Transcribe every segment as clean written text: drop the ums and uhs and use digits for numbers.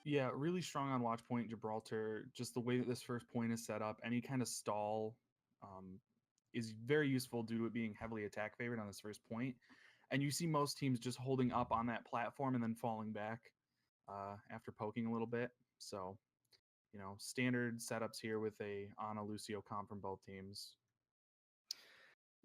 Yeah, really strong on watch point Gibraltar. Just the way that this first point is set up, any kind of stall is very useful due to it being heavily attack favored on this first point. And you see most teams just holding up on that platform and then falling back after poking a little bit. So, standard setups here with a Ana Lucio comp from both teams.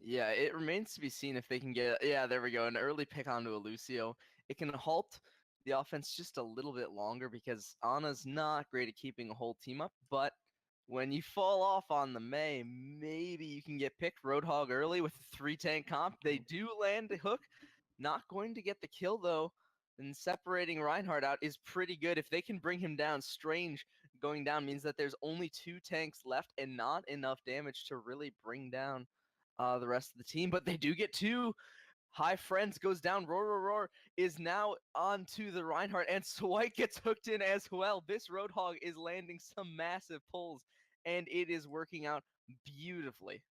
Yeah, it remains to be seen if they can get, yeah, there we go, an early pick onto a Lucio. It can halt the offense just a little bit longer because Ana's not great at keeping a whole team up, but when you fall off on the Mei, maybe you can get picked Roadhog early with a 3-tank comp. They do land a hook. Not going to get the kill, though. And separating Reinhardt out is pretty good. If they can bring him down, Strange going down means that there's only 2 tanks left and not enough damage to really bring down the rest of the team. But they do get 2. High Friends goes down. Roar is now on to the Reinhardt, and Swike gets hooked in as well. This Roadhog is landing some massive pulls, and it is working out beautifully.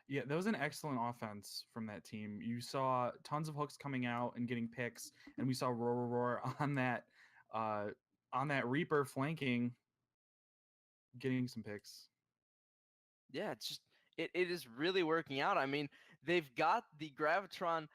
Yeah, that was an excellent offense from that team. You saw tons of hooks coming out and getting picks, and we saw Roar on that Reaper flanking, getting some picks. Yeah, it's just it is really working out. I mean, they've got the Gravitron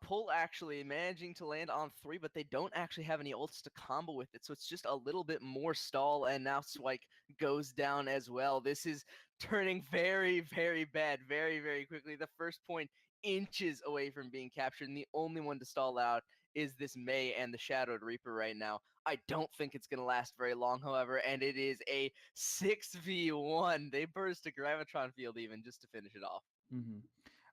pull actually managing to land on 3, but they don't actually have any ults to combo with it, so it's just a little bit more stall, and now Swike goes down as well. This is turning very, very bad very, very quickly. The first point inches away from being captured, and the only one to stall out is this Mei and the Shadowed Reaper right now. I don't think it's going to last very long, however, and it is a 6v1. They burst a Gravitron field even just to finish it off. Mm-hmm.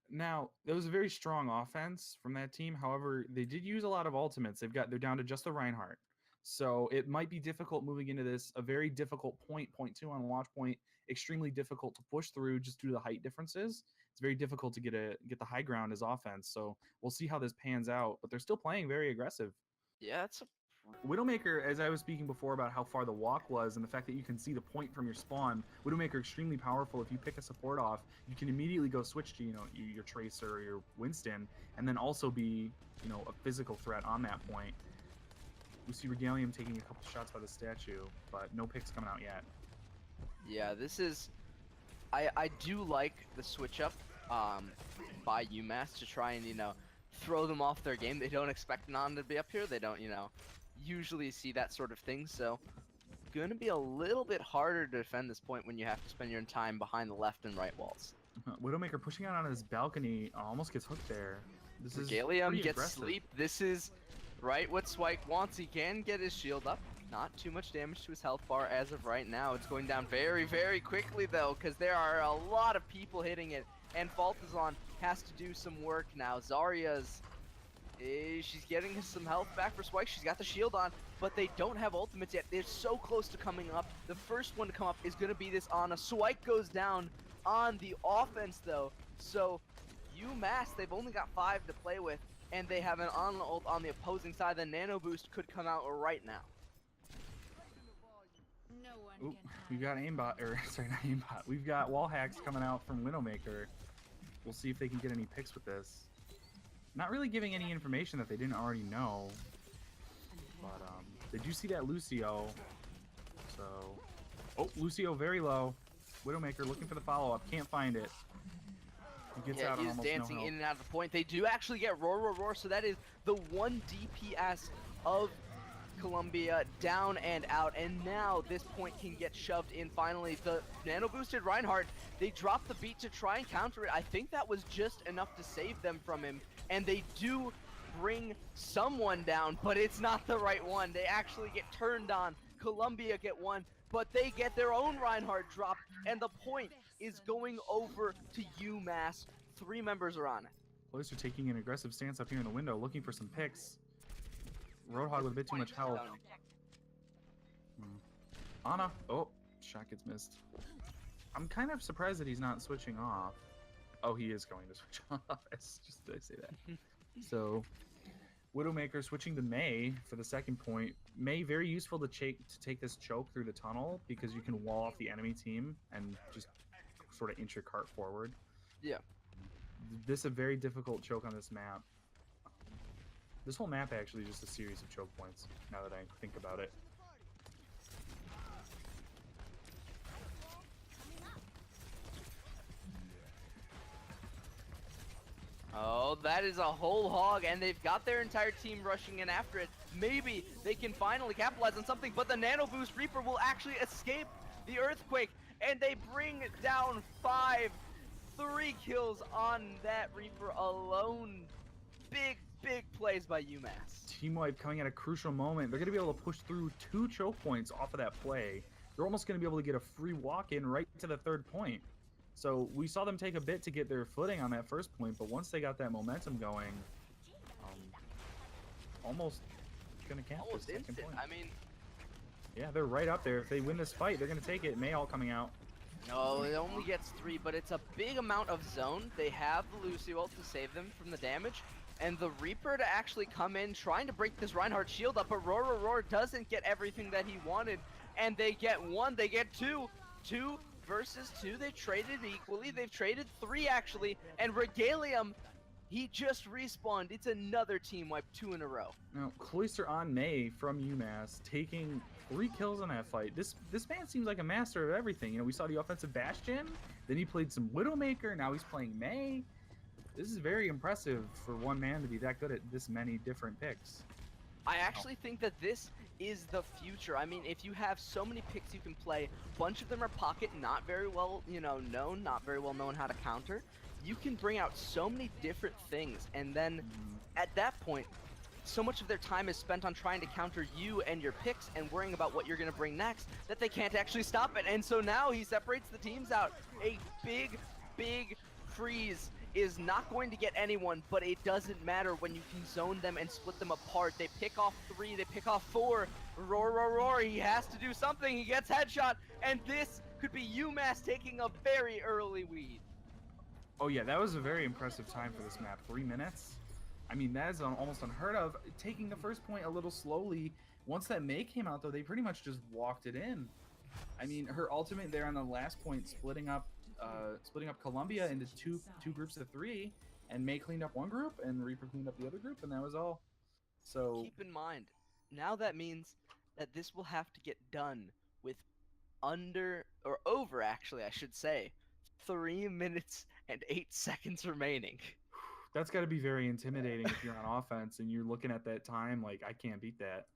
Now, it was a very strong offense from that team. However, they did use a lot of ultimates. They're down to just the Reinhardt. So it might be difficult moving into this, a very difficult point 2 on watch point, extremely difficult to push through just due to the height differences. It's very difficult to get the high ground as offense. So we'll see how this pans out, but they're still playing very aggressive. Yeah, it's a Widowmaker, as I was speaking before about how far the walk was and the fact that you can see the point from your spawn, Widowmaker extremely powerful. If you pick a support off, you can immediately go switch to your Tracer or your Winston, and then also be a physical threat on that point. We see Regalium taking a couple shots by the statue, but no picks coming out yet. Yeah, this is I do like the switch up by UMass to try and throw them off their game. They don't expect Non to be up here. They don't usually see that sort of thing, so going to be a little bit harder to defend this point when you have to spend your time behind the left and right walls. Widowmaker pushing out on his balcony almost gets hooked there. This is Regalium gets aggressive. sleep. This is right what Swike wants. He can get his shield up. Not too much damage to his health bar as of right now. It's going down very, very quickly though, because there are a lot of people hitting it, and Faltazon has to do some work now. Zarya's she's getting some health back for Swike. She's got the shield on, but they don't have ultimates yet. They're so close to coming up. The first one to come up is going to be this Ana. Swike goes down on the offense, though. So UMass, they've only got 5 to play with, and they have an Ana ult on the opposing side. The Nano Boost could come out right now. Ooh, we've got aimbot, or sorry, not aimbot. We've got wall hacks coming out from Widowmaker. We'll see if they can get any picks with this. Not really giving any information that they didn't already know. But they do see that Lucio. So, oh, Lucio very low. Widowmaker looking for the follow-up. Can't find it. He gets out on almost dancing no help. in and out of the point. They do actually get Roar. So that is the 1 DPS of Columbia down and out, and now this point can get shoved in finally. The nano boosted Reinhardt, they drop the beat to try and counter it. I think that was just enough to save them from him, and they do bring someone down, but it's not the right one. They actually get turned on. Columbia get one, but they get their own Reinhardt dropped, and the point is going over to UMass. 3 members are on it. Police are taking an aggressive stance up here in the window, looking for some picks. Roadhog with a bit too much health. Ana. Oh, shot gets missed. I'm kind of surprised that he's not switching off. Oh, he is going to switch off. Did I say that? So, Widowmaker switching to Mei for the second point. Mei very useful to take this choke through the tunnel because you can wall off the enemy team and just sort of inch your cart forward. Yeah. This is a very difficult choke on this map. This whole map actually is just a series of choke points, now that I think about it. Oh, that is a whole hog, and they've got their entire team rushing in after it. Maybe they can finally capitalize on something, but the Nano Boost Reaper will actually escape the Earthquake, and they bring down 5. 3 kills on that Reaper alone. Big plays by UMass. Team Wipe coming at a crucial moment. They're going to be able to push through 2 choke points off of that play. They're almost going to be able to get a free walk-in right to the 3rd point. So we saw them take a bit to get their footing on that 1st point, but once they got that momentum going, almost going to cap Almost the 2nd instant. point. I mean, yeah, they're right up there. If they win this fight, they're going to take it. Mayall coming out. no, it only gets 3, but it's a big amount of zone. They have the Lucy ult to save them from the damage. And the Reaper to actually come in, trying to break this Reinhardt shield up, but Roar doesn't get everything that he wanted. And they get 1, they get 2. 2 versus 2, they traded equally. They've traded 3 actually. And Regalium, he just respawned. It's another team wipe, 2 in a row. Now, Cloister on May from UMass taking 3 kills in that fight. This man seems like a master of everything. You know, we saw the offensive Bastion, then he played some Widowmaker, now he's playing May. This is very impressive for one man to be that good at this many different picks. I actually think that this is the future. I mean, if you have so many picks you can play, a bunch of them are pocket, not very well, known, not very well known how to counter. You can bring out so many different things, and then at that point, so much of their time is spent on trying to counter you and your picks and worrying about what you're going to bring next that they can't actually stop it. And so now he separates the teams out. A big freeze is not going to get anyone, but it doesn't matter when you can zone them and split them apart. They pick off 3, they pick off 4. Roar, he has to do something. He gets headshot, and this could be UMass taking a very early lead. Oh yeah, that was a very impressive time for this map. 3 minutes. I mean, that is almost unheard of. Taking the 1st point a little slowly. Once that May came out, though, they pretty much just walked it in. I mean, her ultimate there on the last point, splitting up Columbia into two groups of 3, and May cleaned up one group, and Reaper cleaned up the other group, and that was all. So keep in mind, now that means that this will have to get done with over, actually, I should say, 3 minutes and 8 seconds remaining. That's got to be very intimidating if you're on offense and you're looking at that time like, I can't beat that.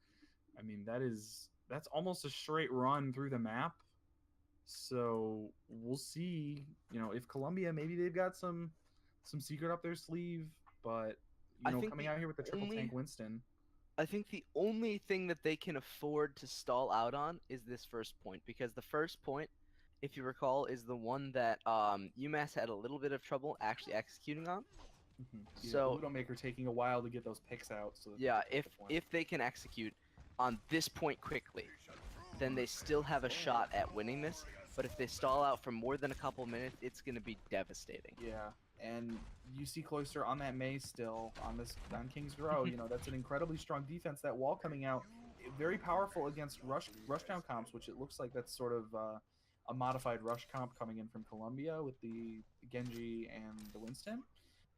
I mean, that's almost a straight run through the map. So we'll see, if Columbia, maybe they've got some secret up their sleeve, but coming out here with the triple tank Winston. I think the only thing that they can afford to stall out on is this 1st point, because the 1st point, if you recall, is the one that UMass had a little bit of trouble actually executing on. Yeah, so Widowmaker taking a while to get those picks out. So yeah, if they can execute on this point quickly, then they still have a shot at winning this. But if they stall out for more than a couple minutes, it's going to be devastating. Yeah, and you see Cloister on that May still on King's Row. That's an incredibly strong defense. That wall coming out, very powerful against rushdown comps, which it looks like that's sort of a modified rush comp coming in from Columbia with the Genji and the Winston.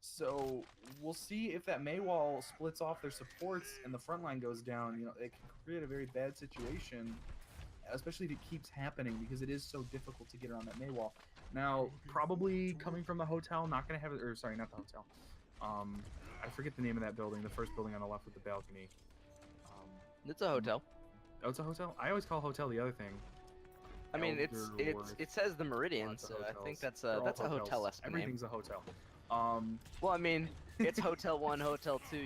So we'll see if that May wall splits off their supports and the front line goes down. It can create a very bad situation, especially if it keeps happening, because it is so difficult to get around that May wall. Now, probably coming from the hotel, not going to have it, or sorry, not the hotel. I forget the name of that building, the first building on the left with the balcony. It's a hotel. Oh, it's a hotel? I always call hotel the other thing. I mean, it says the Meridian, so I think that's a hotel-esque name. Everything's a hotel. Well, I mean, it's Hotel 1, Hotel 2,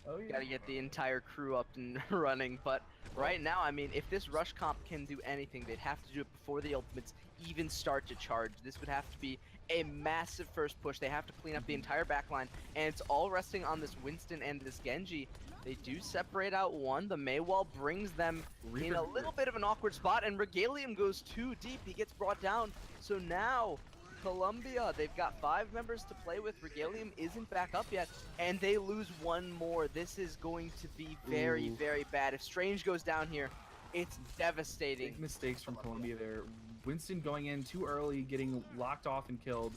Oh, yeah. Gotta get the entire crew up and running, but right now, I mean, if this rush comp can do anything, they'd have to do it before the ultimates even start to charge. This would have to be a massive 1st push. They have to clean up the entire backline, and it's all resting on this Winston and this Genji. They do separate out one. The Maywall brings them in a little bit of an awkward spot, and Regalium goes too deep. He gets brought down. So now, Columbia, they've got 5 members to play with. Regalium isn't back up yet, and they lose one more. This is going to be very bad. If Strange goes down here, it's devastating. Big mistakes from Columbia there. Winston going in too early, getting locked off and killed,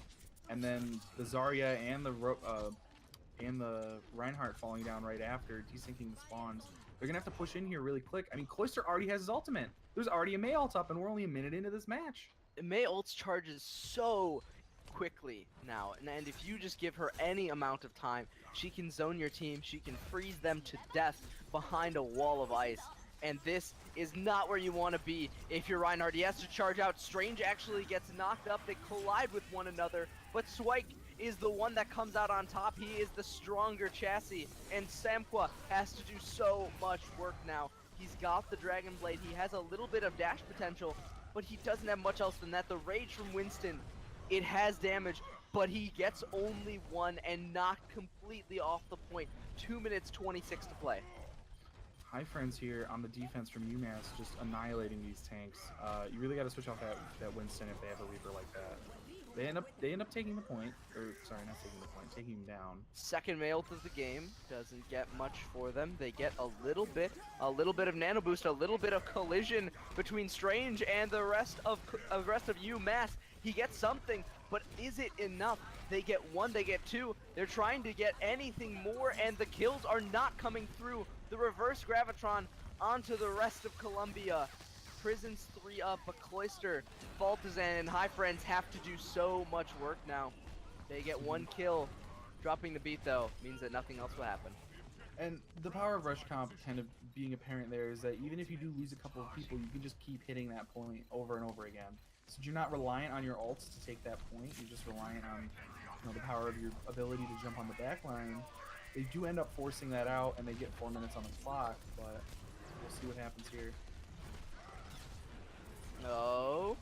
and then the Zarya and the Reinhardt falling down right after, desyncing the spawns. They're gonna have to push in here really quick. I mean, Cloister already has his ultimate. There's already a May ult up, and we're only a minute into this match. May ult's charge is so quickly now, and if you just give her any amount of time, she can zone your team, she can freeze them to death behind a wall of ice. And this is not where you want to be if you're Reinhardt. He has to charge out. Strange actually gets knocked up. They collide with one another, but Swike is the one that comes out on top. He is the stronger chassis, and Samqua has to do so much work now. He's got the Dragon Blade. He has a little bit of dash potential, but he doesn't have much else than that. The Rage from Winston, it has damage, but he gets only one and knocked completely off the point. 2 minutes 26 to play. Hi friends here on the defense from UMass, just annihilating these tanks. You really got to switch off that Winston if they have a Reaper like that. They end up taking the point, or sorry, not taking the point, taking him down. Second ult of the game doesn't get much for them. They get a little bit of nano boost, a little bit of collision between Strange and the rest of UMass. He gets something, but is it enough? They get one, they get two. They're trying to get anything more, and the kills are not coming through. The reverse Gravitron onto the rest of Columbia. Prison's 3 up, but Cloister, Baltazan, and High Friends have to do so much work now. They get one kill. Dropping the beat, though, means that nothing else will happen. And the power of Rush Comp kind of being apparent there is that even if you do lose a couple of people, you can just keep hitting that point over and over again. So you're not reliant on your ults to take that point. You're just reliant on the power of your ability to jump on the back line. They do end up forcing that out, and they get 4 minutes on the clock, but we'll see what happens here. No.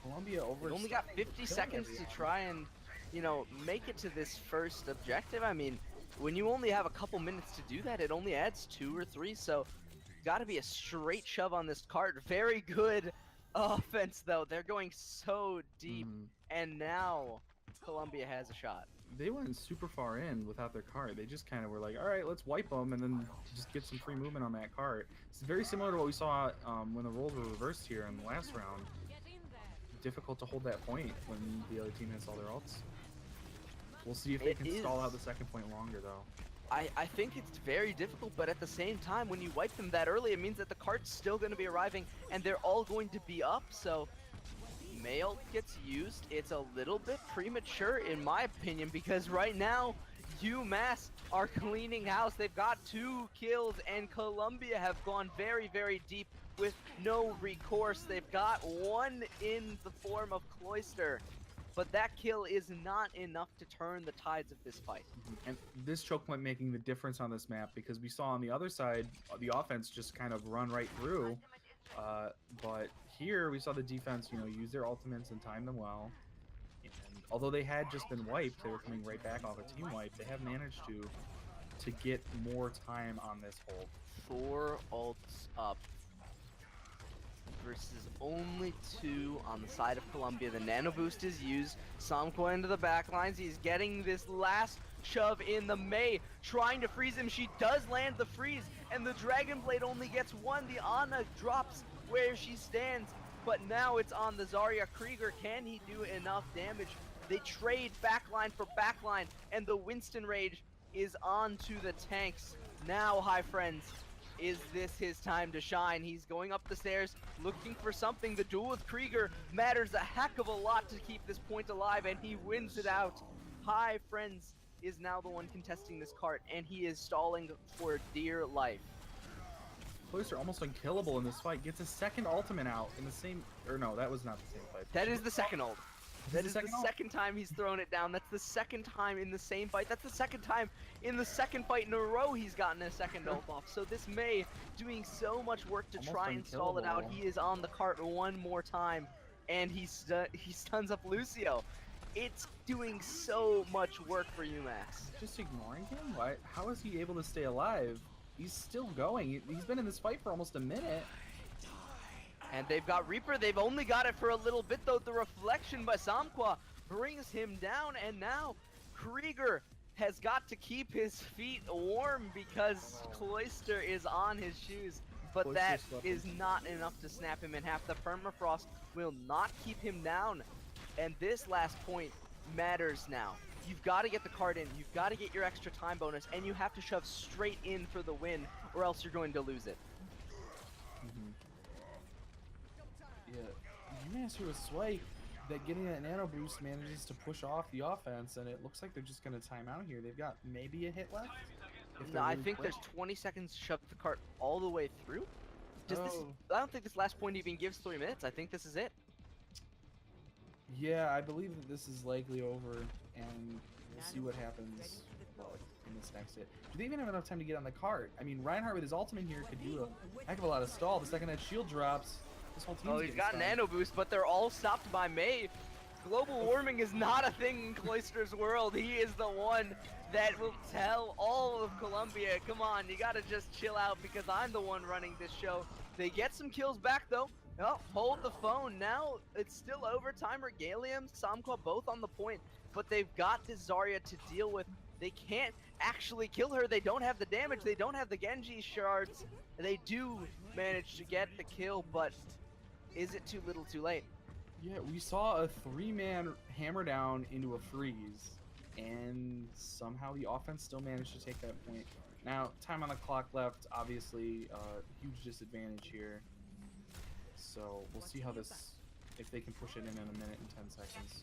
Columbia over. Only got 50 seconds to try and, make it to this first objective. I mean, when you only have a couple minutes to do that, it only adds 2 or 3, so got to be a straight shove on this cart. Very good offense, though. They're going so deep, and now Columbia has a shot. They went super far in without their cart. They just kind of were like, all right, let's wipe them and then just get some free movement on that cart. It's very similar to what we saw when the roles were reversed here in the last round. Difficult to hold that point when the other team hits all their ults. We'll see if they can stall out the second point longer, though. I think it's very difficult, but at the same time, when you wipe them that early, it means that the cart's still going to be arriving, and they're all going to be up, so Mail gets used. It's a little bit premature, in my opinion, because right now, UMass are cleaning house. They've got 2 kills, and Columbia have gone very, very deep with no recourse. They've got 1 in the form of Cloister, but that kill is not enough to turn the tides of this fight. And this choke point making the difference on this map, because we saw on the other side, the offense just kind of run right through. But here we saw the defense, use their ultimates and time them well. And although they had just been wiped, they were coming right back off a team wipe. They have managed to get more time on this hold. 4 ults up versus only 2 on the side of Columbia. The nano boost is used. Samqua into the back lines. He's getting this last shove in. The Mei trying to freeze him. She does land the freeze, and the Dragon Blade only gets 1. The Ana drops where she stands, but now it's on the Zarya. Krieger, can he do enough damage? They trade backline for backline, and the Winston Rage is on to the tanks. Now, High Friends, is this his time to shine? He's going up the stairs, looking for something. The duel with Krieger matters a heck of a lot to keep this point alive, and he wins it out. High Friends is now the one contesting this cart, and he is stalling for dear life. Cloister almost unkillable in this fight. Gets a second ultimate out in the same... Or no, that was not the same fight. That is the second ult. That is the ult? second time he's thrown it down. That's the second time in the same fight. That's the second time in the second fight in a row he's gotten a second ult off. So this Mei doing so much work to try and stall it out. He is on the cart one more time, and he stuns up Lucio. It's doing so much work for UMass. Just ignoring him? Why? How is he able to stay alive? He's still going. He's been in this fight for almost a minute. And they've got Reaper. They've only got it for a little bit, though. The reflection by Samqua brings him down, and now Krieger has got to keep his feet warm because Cloister is on his shoes. But that is not enough to snap him in half. The permafrost will not keep him down. And this last point matters now. You've got to get the card in, you've got to get your extra time bonus, and you have to shove straight in for the win, or else you're going to lose it. Yeah, UMass with Sway that getting that nano boost manages to push off the offense, and it looks like they're just going to time out here. They've got maybe a hit left. If No, they're I really think quick. there's 20 seconds to shove the cart all the way through. Does this? Oh. I don't think this last point even gives 3 minutes. I think this is it. Yeah, I believe that this is likely over, and we'll see what happens in this next hit. Do they even have enough time to get on the cart? I mean, Reinhardt with his ultimate here could do a heck of a lot of stall. The second that shield drops, this whole team's Oh, he's getting got stunned. nano boost, but they're all stopped by May. Global warming is not a thing in Cloister's world. He is the one that will tell all of Colombia, come on, you gotta just chill out because I'm the one running this show. They get some kills back though. Oh, hold the phone. Now it's still overtime. Regalium, Samqua both on the point, but they've got this Zarya to deal with. They can't actually kill her. They don't have the damage. They don't have the Genji shards. They do manage to get the kill, but is it too little too late? Yeah, we saw a 3-man hammer down into a freeze, and somehow the offense still managed to take that point. Now, time on the clock left, obviously, huge disadvantage here. So we'll see how this, if they can push it in a minute and 10 seconds.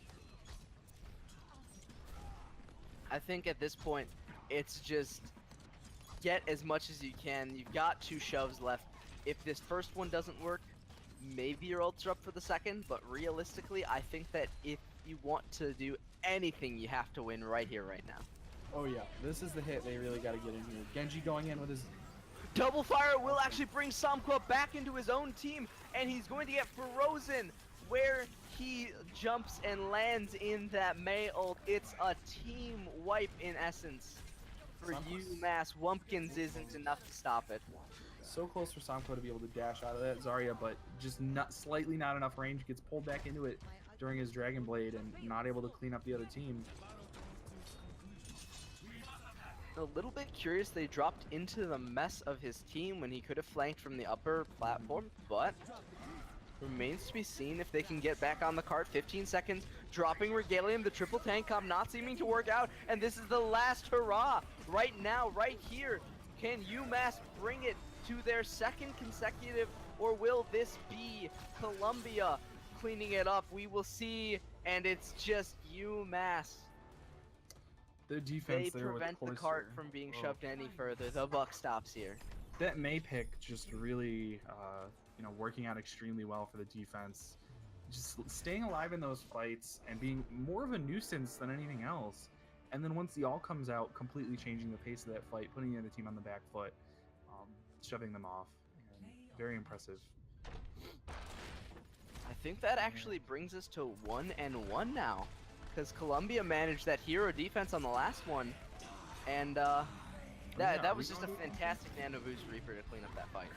I think at this point, it's just get as much as you can. You've got 2 shoves left. If this first one doesn't work, maybe your ults are up for the second, but realistically, I think that if you want to do anything, you have to win right here, right now. Oh yeah, this is the hit they really got to get in here. Genji going in with his... Double fire will actually bring Samqua back into his own team, and he's going to get frozen where he jumps and lands in that Mei ult. It's a team wipe in essence for UMass. Wumpkins isn't enough to stop it. So close for Samqua to be able to dash out of that Zarya, but just slightly not enough range. Gets pulled back into it during his Dragon Blade and not able to clean up the other team. A little bit curious they dropped into the mess of his team when he could have flanked from the upper platform, but remains to be seen if they can get back on the cart. 15 seconds, dropping Regalium, the triple tank comp not seeming to work out, and this is the last hurrah right now, right here. Can UMass bring it to their second consecutive, or will this be Colombia cleaning it up? We will see, and it's just UMass. The defense They there prevent with the Cloister. cart from being shoved any further. The buck stops here. That May pick just really, working out extremely well for the defense. Just staying alive in those fights and being more of a nuisance than anything else. And then once the all comes out, completely changing the pace of that fight, putting the other team on the back foot, shoving them off. And very impressive. I think that actually brings us to 1-1 now, because Colombia managed that hero defense on the last one, and that was just a fantastic nano boost Reaper to clean up that fight.